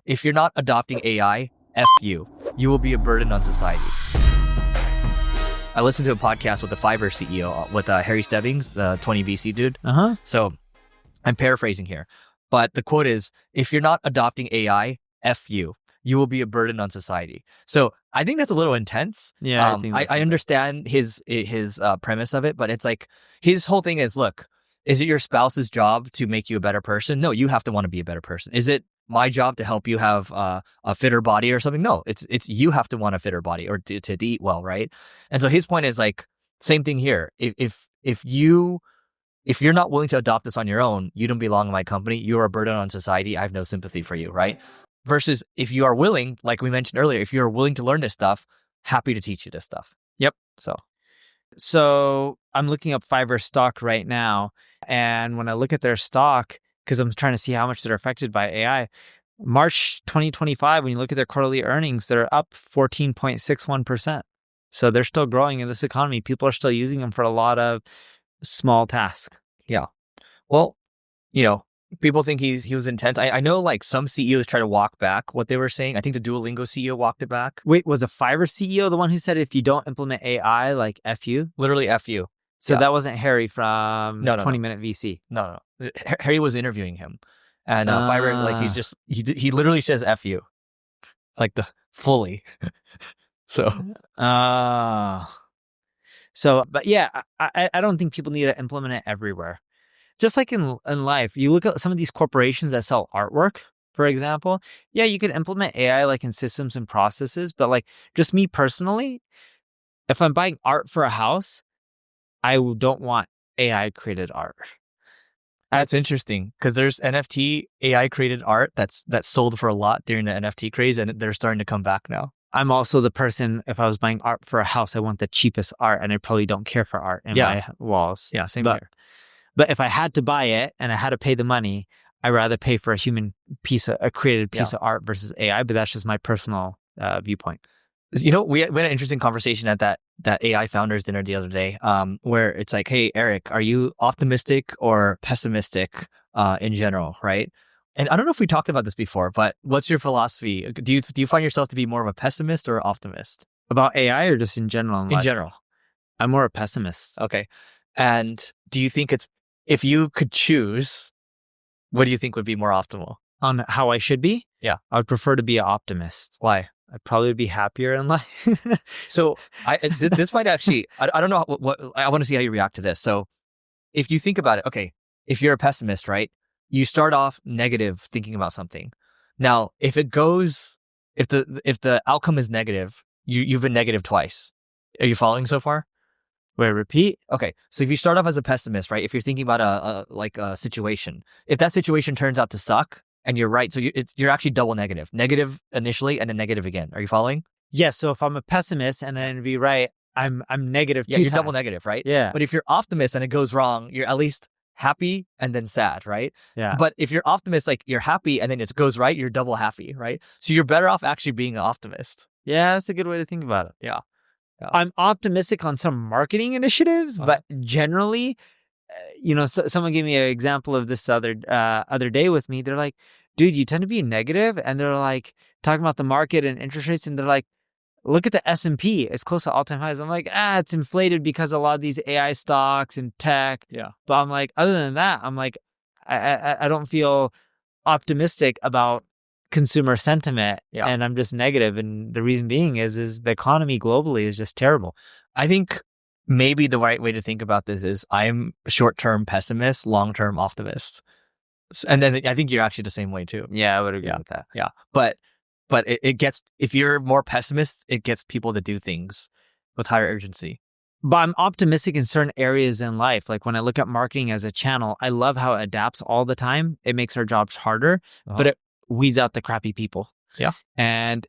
if you're not adopting AI, F you. You will be a burden on society. I listened to a podcast with the Fiverr CEO, with Harry Stebbings, the 20 VC dude. So I'm paraphrasing here. But the quote is, if you're not adopting AI, F you. You will be a burden on society. So I think that's a little intense. Yeah, I understand his premise of it, but it's like his whole thing is, look, is it your spouse's job to make you a better person? No, you have to want to be a better person. Is it my job to help you have a fitter body or something? No, it's you have to want a fitter body or to eat well, right? And so his point is like, same thing here. If you're not willing to adopt this on your own, you don't belong in my company. You're a burden on society. I have no sympathy for you, right? Versus if you are willing, like we mentioned earlier, if you're willing to learn this stuff, happy to teach you this stuff. Yep. So I'm looking up Fiverr stock right now. And when I look at their stock, because I'm trying to see how much they're affected by AI, March 2025, when you look at their quarterly earnings, they're up 14.61%. So they're still growing in this economy. People are still using them for a lot of small tasks. Yeah. Well, people think he was intense. I know like some CEOs try to walk back what they were saying. I think the Duolingo CEO walked it back. Wait, was a Fiverr CEO the one who said if you don't implement AI, like F you? Literally F you. So that wasn't Harry from 20 Minute VC. No. Harry was interviewing him. And Fiverr, like he literally says F you. Like the fully. So. But yeah, I don't think people need to implement it everywhere. Just like in life, you look at some of these corporations that sell artwork, for example. Yeah, you could implement AI like in systems and processes, but like just me personally, if I'm buying art for a house, I don't want AI created art. That's interesting because there's NFT AI created art that's sold for a lot during the NFT craze, and they're starting to come back now. I'm also the person, if I was buying art for a house, I want the cheapest art, and I probably don't care for art in my walls. Yeah, same here. But if I had to buy it and I had to pay the money, I'd rather pay for a created piece of art versus AI. But that's just my personal viewpoint. We had an interesting conversation at that AI founders dinner the other day, where it's like, hey, Eric, are you optimistic or pessimistic in general, right? And I don't know if we talked about this before, but what's your philosophy? Do you find yourself to be more of a pessimist or optimist? About AI or just in general? In general. I'm more a pessimist. Okay. And do you think if you could choose, what do you think would be more optimal? On how I should be? Yeah. I would prefer to be an optimist. Why? I'd probably be happier in life. So this might actually, I don't know what I want to see how you react to this. So if you think about it, okay, if you're a pessimist, right? You start off negative thinking about something. Now, if the outcome is negative, you've been negative twice. Are you following so far? Wait, repeat? Okay. So if you start off as a pessimist, right? If you're thinking about a situation, if that situation turns out to suck and you're right, so you're actually double negative. Negative initially and then negative again. Are you following? Yeah. So if I'm a pessimist and then to be right, I'm negative Yeah, you're double negative, right? Yeah. But if you're optimist and it goes wrong, you're at least happy and then sad, right? Yeah. But if you're optimist, like you're happy and then it goes right, you're double happy, right? So you're better off actually being an optimist. Yeah, that's a good way to think about it. Yeah. I'm optimistic on some marketing initiatives, but generally, someone gave me an example of this the other day with me. They're like, dude, you tend to be negative. And they're like talking about the market and interest rates. And they're like, look at the S&P. It's close to all-time highs. I'm like, it's inflated because a lot of these AI stocks and tech. Yeah. But I'm like, other than that, I'm like, I don't feel optimistic about consumer sentiment, and I'm just negative. And the reason being is the economy globally is just terrible. I think maybe the right way to think about this is I'm short-term pessimist, long-term optimist. And then I think you're actually the same way too. Yeah, I would agree with that. Yeah. But it gets, if you're more pessimist, it gets people to do things with higher urgency. But I'm optimistic in certain areas in life. Like when I look at marketing as a channel, I love how it adapts all the time. It makes our jobs harder, but it weeds out the crappy people. Yeah. And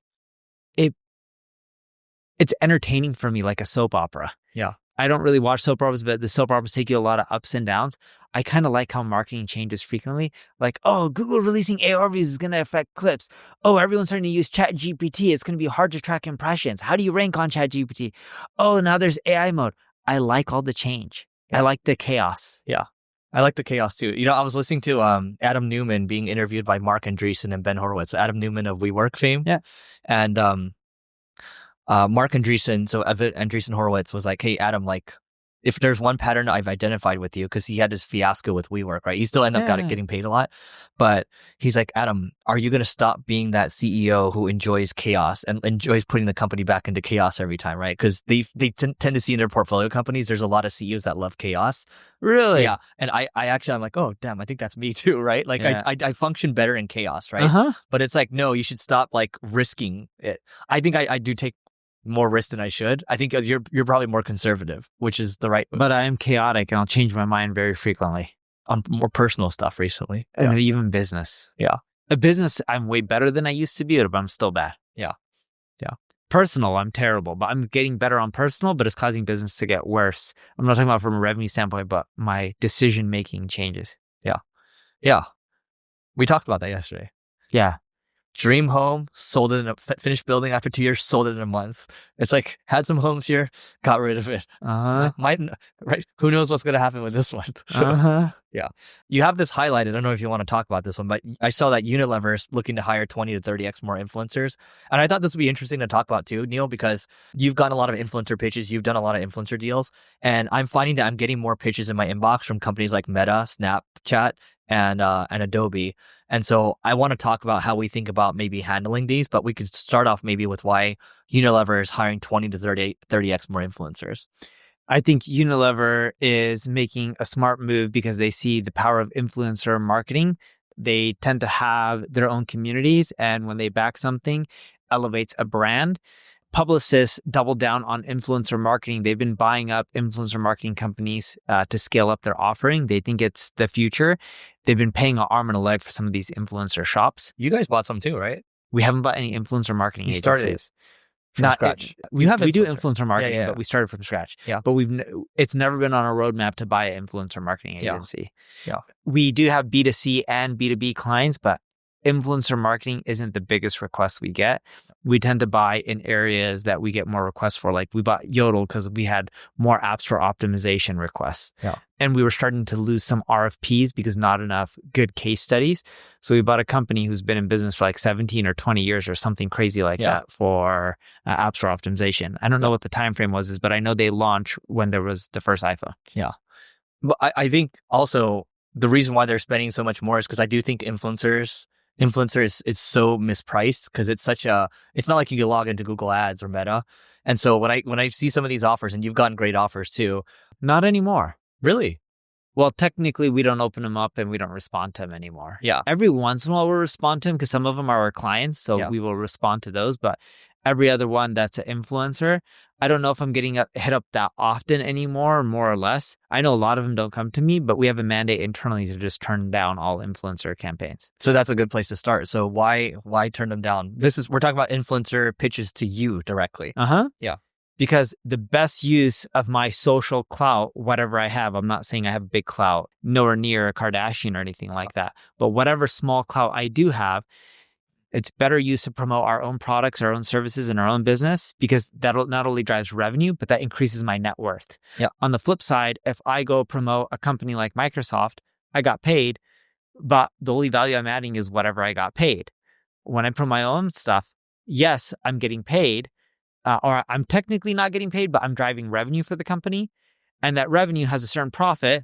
it's entertaining for me, like a soap opera. Yeah. I don't really watch soap operas, but the soap operas take you a lot of ups and downs. I kind of like how marketing changes frequently. Like, Google releasing AR views is going to affect clips. Everyone's starting to use ChatGPT. It's going to be hard to track impressions. How do you rank on ChatGPT? Now there's AI mode. I like all the change. Yeah. I like the chaos. Yeah. I like the chaos too. I was listening to Adam Newman being interviewed by Mark Andreessen and Ben Horowitz. Adam Newman of WeWork fame. Yeah. And Mark Andreessen, so Andreessen Horowitz was like, hey, Adam, like, if there's one pattern I've identified with you, because he had this fiasco with WeWork, right? He still ended up getting paid a lot. But he's like, Adam, are you going to stop being that CEO who enjoys chaos and enjoys putting the company back into chaos every time, right? Because they tend to see in their portfolio companies, there's a lot of CEOs that love chaos. Really? Yeah. And I'm like, oh, damn, I think that's me too, right? Like I function better in chaos, right? Uh-huh. But it's like, no, you should stop like risking it. I think I do take more risk than I should. I think you're probably more conservative, which is the right move. But I am chaotic and I'll change my mind very frequently. On more personal stuff recently. And even business. Yeah. A business, I'm way better than I used to be, but I'm still bad. Yeah. Yeah. Personal, I'm terrible, but I'm getting better on personal, but it's causing business to get worse. I'm not talking about from a revenue standpoint, but my decision-making changes. Yeah. Yeah. We talked about that yesterday. Yeah. Dream home, sold it finished building after 2 years, sold it in a month. It's like, had some homes here, got rid of it. Right? Who knows what's going to happen with this one? So, yeah. You have this highlighted. I don't know if you want to talk about this one, but I saw that Unilever is looking to hire 20 to 30x more influencers. And I thought this would be interesting to talk about too, Neil, because you've gotten a lot of influencer pitches. You've done a lot of influencer deals. And I'm finding that I'm getting more pitches in my inbox from companies like Meta, Snapchat, and Adobe. And so I want to talk about how we think about maybe handling these, but we could start off maybe with why Unilever is hiring 20 to 30x more influencers. I think Unilever is making a smart move because they see the power of influencer marketing. They tend to have their own communities, and when they back something, elevates a brand. Publicists double down on influencer marketing. They've been buying up influencer marketing companies to scale up their offering. They think it's the future. They've been paying an arm and a leg for some of these influencer shops. You guys bought some too, right? We haven't bought any influencer marketing agencies. Started from scratch. We do influencer marketing, but we started from scratch. Yeah. But it's never been on our roadmap to buy an influencer marketing agency. Yeah. We do have B2C and B2B clients, but influencer marketing isn't the biggest request we get. We tend to buy in areas that we get more requests for. Like we bought Yodel because we had more apps for optimization requests. Yeah. And we were starting to lose some RFPs because not enough good case studies. So we bought a company who's been in business for like 17 or 20 years or something crazy like that for apps for optimization. I don't know what the time frame was, but I know they launched when there was the first iPhone. Yeah. But I think also the reason why they're spending so much more is because I do think influencer is so mispriced because it's not like you can log into Google Ads or Meta. And so when I see some of these offers, and you've gotten great offers too. Not anymore. Really? Well, technically we don't open them up and we don't respond to them anymore. Yeah. Every once in a while we'll respond to them because some of them are our clients. So we will respond to those. But every other one that's an influencer, I don't know if I'm getting hit up that often anymore, more or less. I know a lot of them don't come to me, but we have a mandate internally to just turn down all influencer campaigns. So that's a good place to start. So why turn them down? We're talking about influencer pitches to you directly. Yeah. Because the best use of my social clout, whatever I have, I'm not saying I have a big clout, nowhere near a Kardashian or anything like that, but whatever small clout I do have, it's better used to promote our own products, our own services, and our own business, because that not only drives revenue, but that increases my net worth. Yeah. On the flip side, if I go promote a company like Microsoft, I got paid, but the only value I'm adding is whatever I got paid. When I promote my own stuff, yes, I'm getting paid, or I'm technically not getting paid, but I'm driving revenue for the company, and that revenue has a certain profit,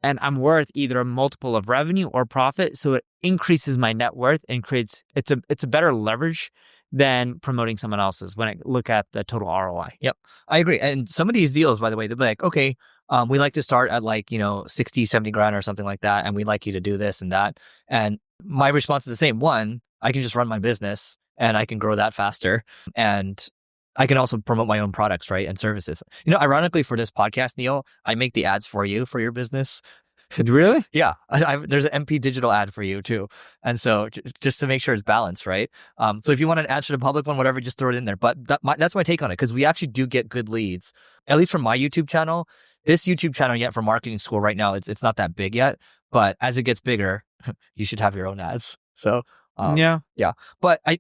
and I'm worth either a multiple of revenue or profit. So it increases my net worth and it's a better leverage than promoting someone else's when I look at the total ROI. Yep. I agree. And some of these deals, by the way, they'll be like, okay, we like to start at like, 60, 70 grand or something like that. And we'd like you to do this and that. And my response is the same. One, I can just run my business and I can grow that faster. And I can also promote my own products, right? And services. Ironically for this podcast, Neil, I make the ads for you for your business. Really? Yeah. There's an MP Digital ad for you too. And so just to make sure it's balanced, right? So if you want an ad to the public one, whatever, just throw it in there. But that's my take on it, because we actually do get good leads, at least from my YouTube channel. This YouTube channel yet for marketing school right now, it's not that big yet. But as it gets bigger, you should have your own ads. So yeah. But I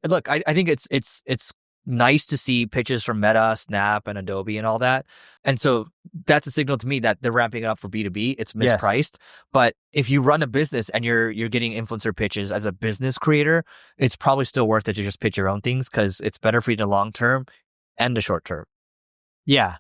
think it's nice to see pitches from Meta, Snap, and Adobe and all that. And so that's a signal to me that they're ramping it up for B2B. It's mispriced. But if you run a business and you're getting influencer pitches as a business creator, it's probably still worth it to just pitch your own things because it's better for you in the long term and the short term. Yeah.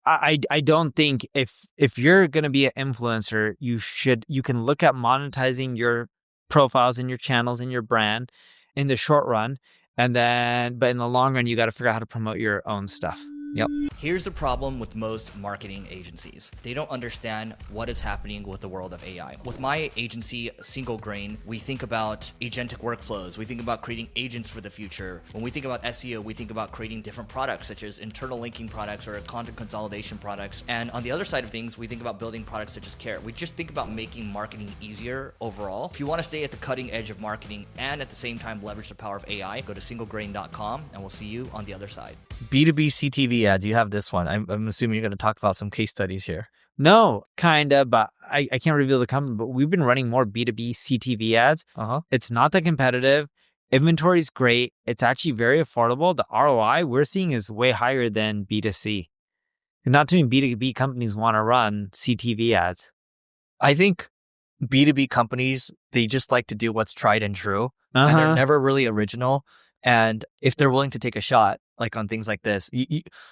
I don't think if you're going to be an influencer, you can look at monetizing your profiles and your channels and your brand in the short run. But in the long run, you got to figure out how to promote your own stuff. Yep. Here's the problem with most marketing agencies. They don't understand what is happening with the world of AI. With my agency, Single Grain, we think about agentic workflows. We think about creating agents for the future. When we think about SEO, we think about creating different products, such as internal linking products or content consolidation products. And on the other side of things, we think about building products such as Care. We just think about making marketing easier overall. If you want to stay at the cutting edge of marketing and at the same time leverage the power of AI, go to singlegrain.com and we'll see you on the other side. B2B CTV ads, you have this one. I'm assuming you're going to talk about some case studies here. No, kind of, but I can't reveal the company, but we've been running more B2B CTV ads. It's not that competitive. Inventory is great. It's actually very affordable. The ROI we're seeing is way higher than B2C. Not too many B2B companies want to run CTV ads. I think B2B companies, they just like to do what's tried and true. And they're never really original. And if they're willing to take a shot, like on things like this,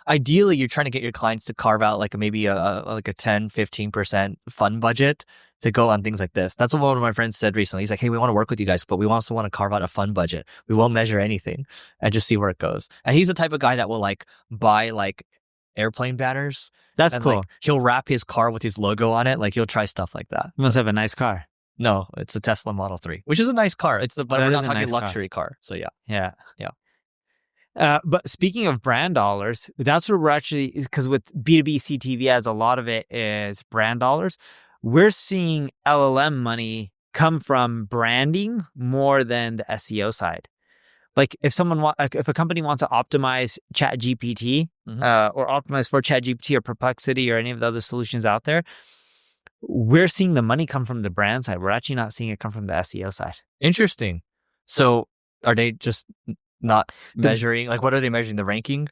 ideally, you're trying to get your clients to carve out like maybe a 10, 15% fund budget to go on things like this. That's what one of my friends said recently. He's like, hey, we want to work with you guys, but we also want to carve out a fund budget. We won't measure anything and just see where it goes. And he's the type of guy that will like buy like airplane banners. That's cool. Like, he'll wrap his car with his logo on it. Like he'll try stuff like that. You must have a nice car. No, it's a Tesla Model 3, which is a nice car. But we're not talking luxury car. So yeah. But speaking of brand dollars, that's where we're actually, because with B2B CTV ads, a lot of it is brand dollars. We're seeing LLM money come from branding more than the SEO side. Like if a company wants to optimize ChatGPT or optimize for ChatGPT or Perplexity or any of the other solutions out there, we're seeing the money come from the brand side. We're actually not seeing it come from the SEO side. Interesting. So are they just not measuring? Like, what are they measuring? The ranking?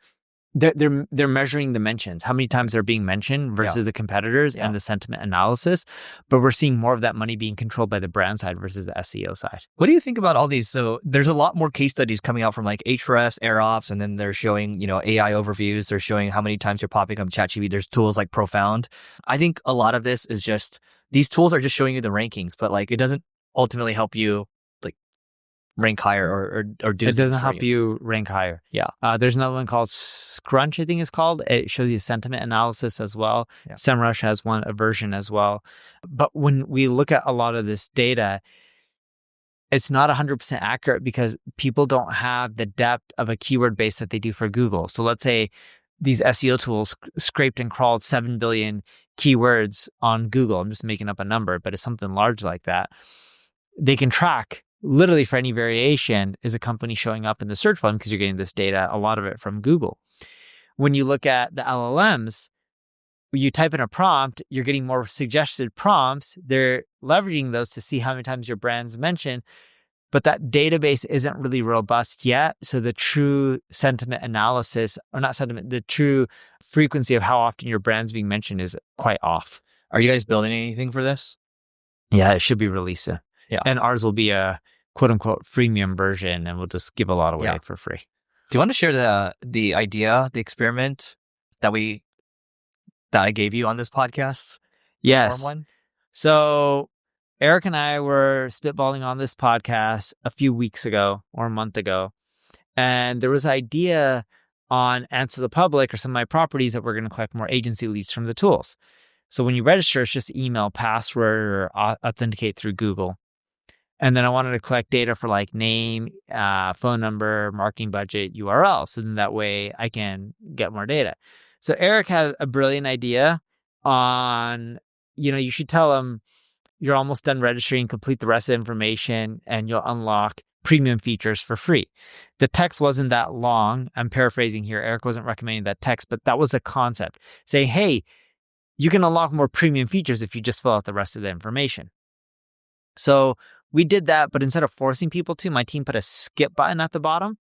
They're measuring the mentions, how many times they're being mentioned versus the competitors and the sentiment analysis. But we're seeing more of that money being controlled by the brand side versus the SEO side. What do you think about all these? So there's a lot more case studies coming out from like Ahrefs, AirOps, and then they're showing, AI overviews. They're showing how many times you're popping up ChatGPT. There's tools like Profound. I think a lot of this is just, these tools are just showing you the rankings, but like it doesn't ultimately help you rank higher or do it doesn't help you rank higher. Yeah. There's another one called Scrunch, I think it's called. It shows you sentiment analysis as well. Yeah. SEMrush has a version as well. But when we look at a lot of this data, it's not 100% accurate because people don't have the depth of a keyword base that they do for Google. So let's say these SEO tools scraped and crawled 7 billion keywords on Google. I'm just making up a number, but it's something large like that. They can track literally for any variation, is a company showing up in the search volume because you're getting this data, a lot of it from Google. When you look at the LLMs, when you type in a prompt, you're getting more suggested prompts. They're leveraging those to see how many times your brand's mentioned, but that database isn't really robust yet. So the true sentiment analysis, or not sentiment, the true frequency of how often your brand's being mentioned is quite off. Are you guys building anything for this? Yeah, it should be released soon. Yeah. And ours will be a quote unquote freemium version, and we'll just give a lot away for free. Do you want to share the idea, the experiment that I gave you on this podcast? Yes. One? So Eric and I were spitballing on this podcast a few weeks ago or a month ago, and there was an idea on Answer the Public or some of my properties that we're going to collect more agency leads from the tools. So when you register, it's just email, password, or authenticate through Google. And then I wanted to collect data for like name, phone number, marketing budget, URL. So then that way I can get more data. So Eric had a brilliant idea on, you should tell them you're almost done registering, complete the rest of the information, and you'll unlock premium features for free. The text wasn't that long. I'm paraphrasing here. Eric wasn't recommending that text, but that was the concept. Saying, hey, you can unlock more premium features if you just fill out the rest of the information. So we did that, but instead of forcing people to, my team put a skip button at the bottom.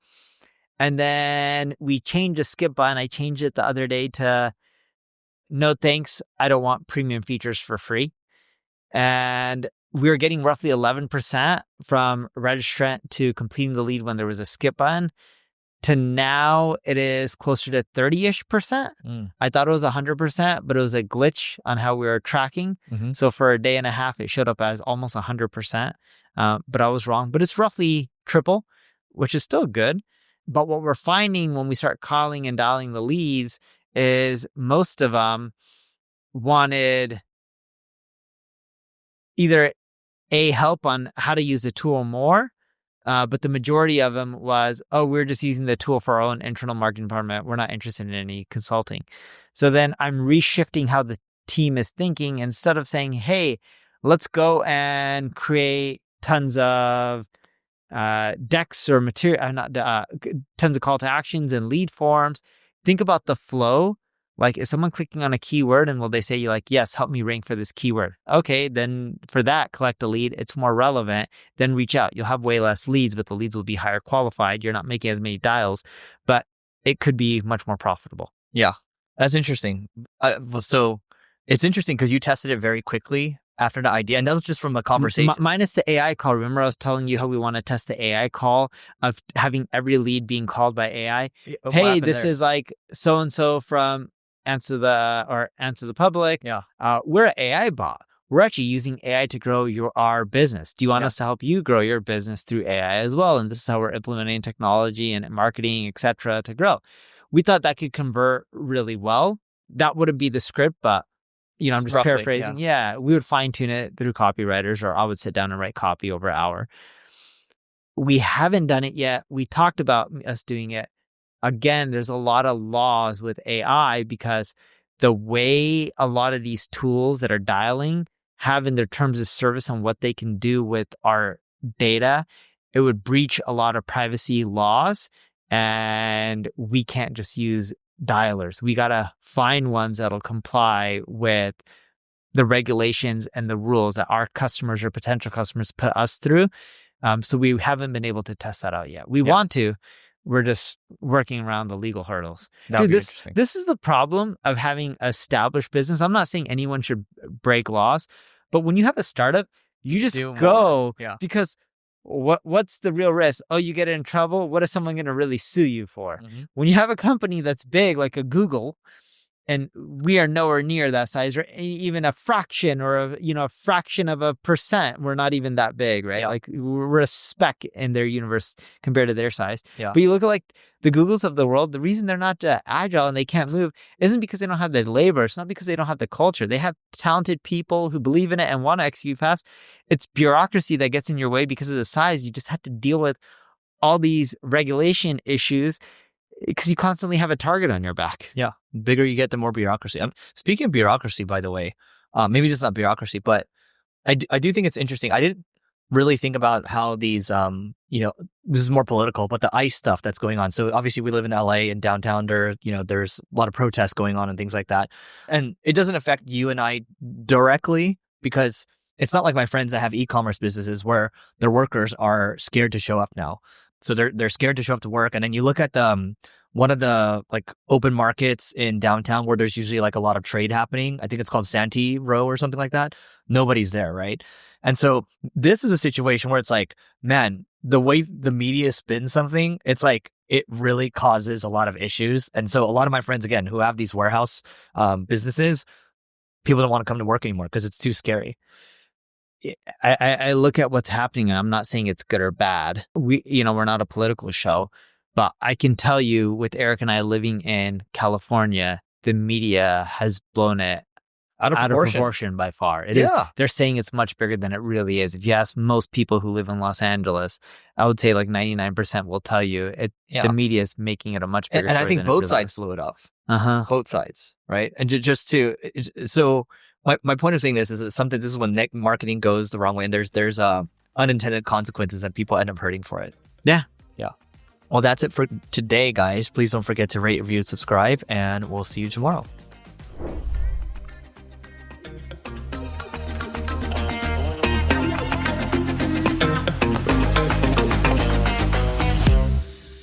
And then we changed the skip button. I changed it the other day to no thanks. I don't want premium features for free. And we were getting roughly 11% from registrant to completing the lead when there was a skip button, to now it is closer to 30-ish%. I thought it was 100%, but it was a glitch on how we were tracking. So for a day and a half, it showed up as almost 100%. But I was wrong. But it's roughly triple, which is still good. But what we're finding when we start calling and dialing the leads is most of them wanted either help on how to use the tool more, but the majority of them was, we're just using the tool for our own internal marketing department. We're not interested in any consulting. So then I'm reshifting how the team is thinking. Instead of saying, hey, let's go and create tons of decks or material, tons of call to actions and lead forms. Think about the flow. Like, is someone clicking on a keyword and will they say, like, yes, help me rank for this keyword? Okay, then for that, collect a lead. It's more relevant. Then reach out. You'll have way less leads, but the leads will be higher qualified. You're not making as many dials, but it could be much more profitable. Yeah, that's interesting. So it's interesting because you tested it very quickly after the idea, and that was just from a conversation. Minus the AI call. Remember I was telling you how we want to test the AI call of having every lead being called by AI? Hey, this is like so-and-so from Answer the Public. Yeah. We're an AI bot. We're actually using AI to grow our business. Do you want us to help you grow your business through AI as well? And this is how we're implementing technology and marketing, etc., to grow. We thought that could convert really well. That wouldn't be the script, but I'm just paraphrasing. Yeah, we would fine tune it through copywriters, or I would sit down and write copy over an hour. We haven't done it yet. We talked about us doing it. Again, there's a lot of laws with AI because the way a lot of these tools that are dialing have in their terms of service on what they can do with our data, it would breach a lot of privacy laws, and we can't just use dialers. We got to find ones that'll comply with the regulations and the rules that our customers or potential customers put us through. So we haven't been able to test that out yet. We want to. We're just working around the legal hurdles. Dude, this is the problem of having established business. I'm not saying anyone should break laws, but when you have a startup, you just go because what's the real risk? Oh, you get in trouble. What is someone going to really sue you for? When you have a company that's big, like a Google, and we are nowhere near that size, or even a fraction or a fraction of a percent. We're not even that big, right? Like we're a speck in their universe compared to their size. But you look at like the Googles of the world, the reason they're not agile and they can't move isn't because they don't have the labor. It's not because they don't have the culture. They have talented people who believe in it and want to execute fast. It's bureaucracy that gets in your way because of the size. You just have to deal with all these regulation issues because you constantly have a target on your back. Yeah. Bigger you get, the more bureaucracy. Speaking of bureaucracy, by the way, maybe this is not bureaucracy, but I do think it's interesting. I didn't really think about how these, this is more political, but the ICE stuff that's going on. So obviously we live in LA and downtown there's a lot of protests going on and things like that. And it doesn't affect you and I directly because it's not like my friends that have e-commerce businesses where their workers are scared to show up now. So they're scared to show up to work. And then you look at one of the like open markets in downtown where there's usually like a lot of trade happening. I think it's called Santee Row or something like that. Nobody's there, right? And so this is a situation where it's like, man, the way the media spins something, it's like it really causes a lot of issues. And so a lot of my friends, again, who have these warehouse businesses, people don't want to come to work anymore because it's too scary. I look at what's happening. I'm not saying it's good or bad. We're not a political show, but I can tell you with Eric and I living in California, the media has blown it out of proportion by far. It is. They're saying it's much bigger than it really is. If you ask most people who live in Los Angeles, I would say like 99% will tell you the media is making it a much bigger story. And I think both sides blew it off. Both sides, right? And so my point of saying this is that this is when marketing goes the wrong way, and there's unintended consequences and people end up hurting for it. Yeah. Well, that's it for today, guys. Please don't forget to rate, review, subscribe, and we'll see you tomorrow.